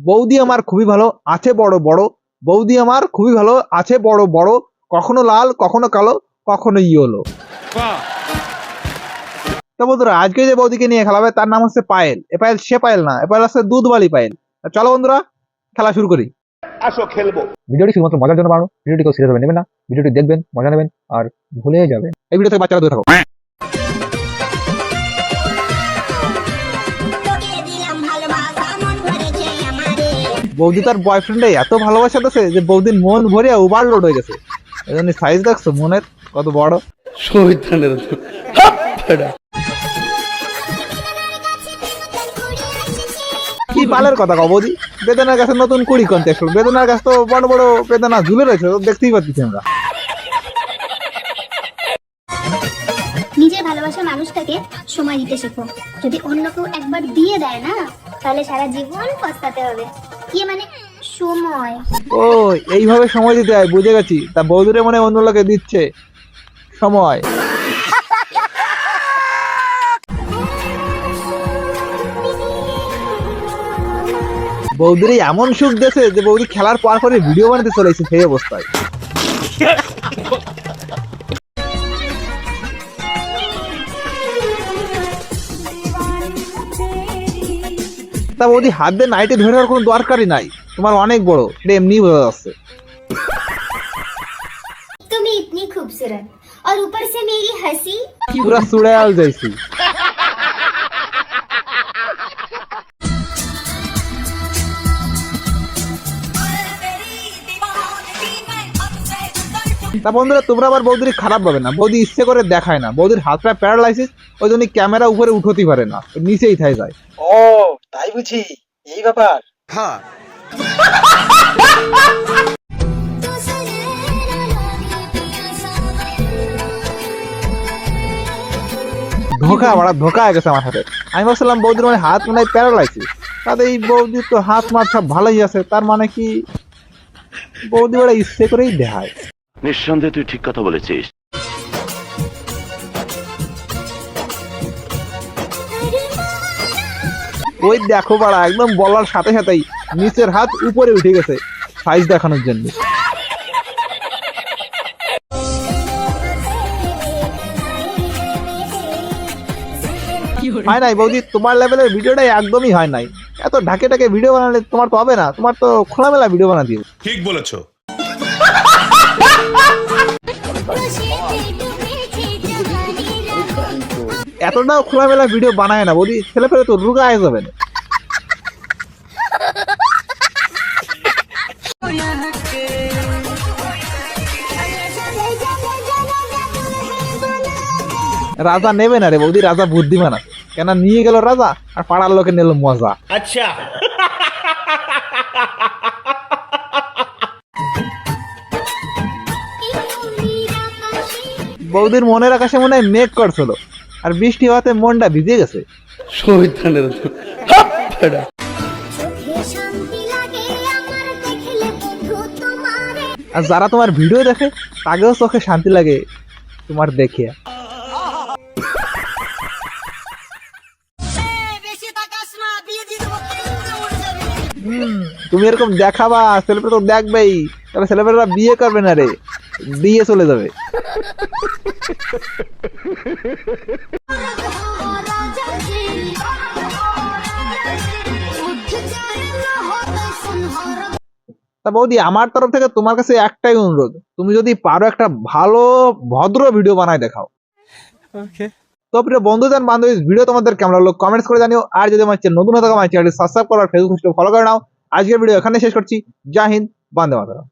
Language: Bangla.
বৌদি আমার খুবই ভালো আছে বড় বড়, বৌদি আমার খুবই ভালো আছে বড় বড়, কখনো লাল কখনো কালো কখনো ইয়েলো। তো বন্ধুরা আজকে যে বৌদিকে নিয়ে খেলা হবে তার নাম হচ্ছে পায়েল। এ পায়েল সে পায়েল না, এ পায়েল হচ্ছে দুধবালি পায়েল। চলো বন্ধুরা খেলা শুরু করি। আসো খেলবো। ভিডিওটি শুধুমাত্র মজার জন্য বানানো, ভিডিওটি কেউ সিরিয়াস ভাবে নেবেন না, ভিডিওটি দেখবেন মজা নেবেন আর ভুলে যাবেন। এই ভিডিও থেকে বাচ্চারা দূরে থাকো। বৌদি তার বয়ফ্রেন্ডে এত ভালোবাসা দিয়েছে যে বৌদির মন ভরে ওভারলোড হয়ে গেছে। এই জন্য সাইজ দেখছো মনের কত বড়। কি পালের কথা কও বৌদি, বেদনার গাছে নতুন কুড়ি কনতে আসলো। বেদনার গাছ তো বড় বড় বেদনা ঝুলে রয়েছে, দেখতেই পাচ্ছি আমরা। নিজের ভালোবাসা মানুষটাকে সময় দিতে শেখো। যদি অন্য কেউ একবার দিয়ে দেয় না, তাহলে সারা জীবন পস্তাতে হবে। কি মানে সময়? ও এইভাবে সময় দিতে হয়, বুঝে গেছি। তা বৌদিরে মনে অন্য লোকে দিচ্ছে সময়। বৌদির এমন সুখ দিয়েছে যে বৌদি খেলার পর পরে ভিডিও বানাতে চলেছে সেই অবস্থায়। তা বৌদি হাত দিয়ে নাইটে ধরে আর কোনো দরকারই নাই, তোমার অনেক বড়, এটা এমনি বোঝা যাচ্ছে। তুমি ইতনি খুবসুরত और ऊपर से मेरी हंसी পুরা সুড়াল যাইছি। তা বন্ধুরা তোমরা আবার বৌদির খারাপ পাবে না, বৌদি ইচ্ছে করে দেখায় না। বৌদির হাতটা প্যারালাইসিস, ওই জন্য ক্যামেরা উপরে উঠতেই পারে না, নিচেই থাই যায়। ও তাই বুঝি এই ব্যাপার। হ্যাঁ ধোকা বড়া ধোকা হয়ে গেছে আমার হাতে। আমি ভাবছিলাম বৌদির মানে হাত মনে হয় প্যারালাইসিস, তাতে এই বৌদির তো হাত মাত সব ভালোই আছে। তার মানে কি বৌদি বড়া ইচ্ছে করেই দেখায়। নিঃসন্দেহে তুই ঠিক কথা বলেছিস। ওই দেখো বাড়া একদম বলার সাথে সাথেই নিচের হাত উপরে উঠে গেছে সাইজ দেখানোর জন্য। হয় নাই বৌদি, তোমার লেভেলের ভিডিওটাই একদমই হয় নাই। এত ঢাকে ঢাকে ভিডিও বানালে তোমার তো হবে না, তোমার তো খোলামেলা ভিডিও বানা দিও। ঠিক বলেছো। এতটাও খোলামেলা ভিডিও বানায় না বৌদি, ছেলে ফেলে তো রুগা হয়ে যাবে না। রাজা নেবে না রে বৌদি, রাজা বুদ্ধিমান আছে। কেন নিয়ে গেল রাজা আর পাড়ার লোকে নিল মজা। আচ্ছা বৌদির মনের আকাশে মনে হয় মেঘ করছিল আর বৃষ্টি হওয়াতে মনটা ভিজে গেছে। আর যারা তোমার ভিডিও দেখে তাকেও চোখে শান্তি লাগে তোমার দেখে। তুমি এরকম দেখাবা ছেলেপেলে তো দেখবেই, তাহলে ছেলেপেলেরা বিয়ে করবে না রে, দিয়ে চলে যাবে। তা বৌদি আমার তরফ থেকে তোমার কাছে একটাই অনুরোধ, তুমি যদি পারো একটা ভালো ভদ্র ভিডিও বানায় দেখাও। তো প্রিয় বন্ধুজন বান্ধবী ভিডিও তোমাদের কেমন লাগলো কমেন্টস করে জানিও। আর যদি আমার চ্যানেল নতুন হয়ে থাকো আমার চ্যানেলটি সাবস্ক্রাইব করো আর ফেসবুক ফলো করে নাও। আজকের ভিডিও এখানে শেষ করছি। জয় হিন্দ, বন্দে মাতরম।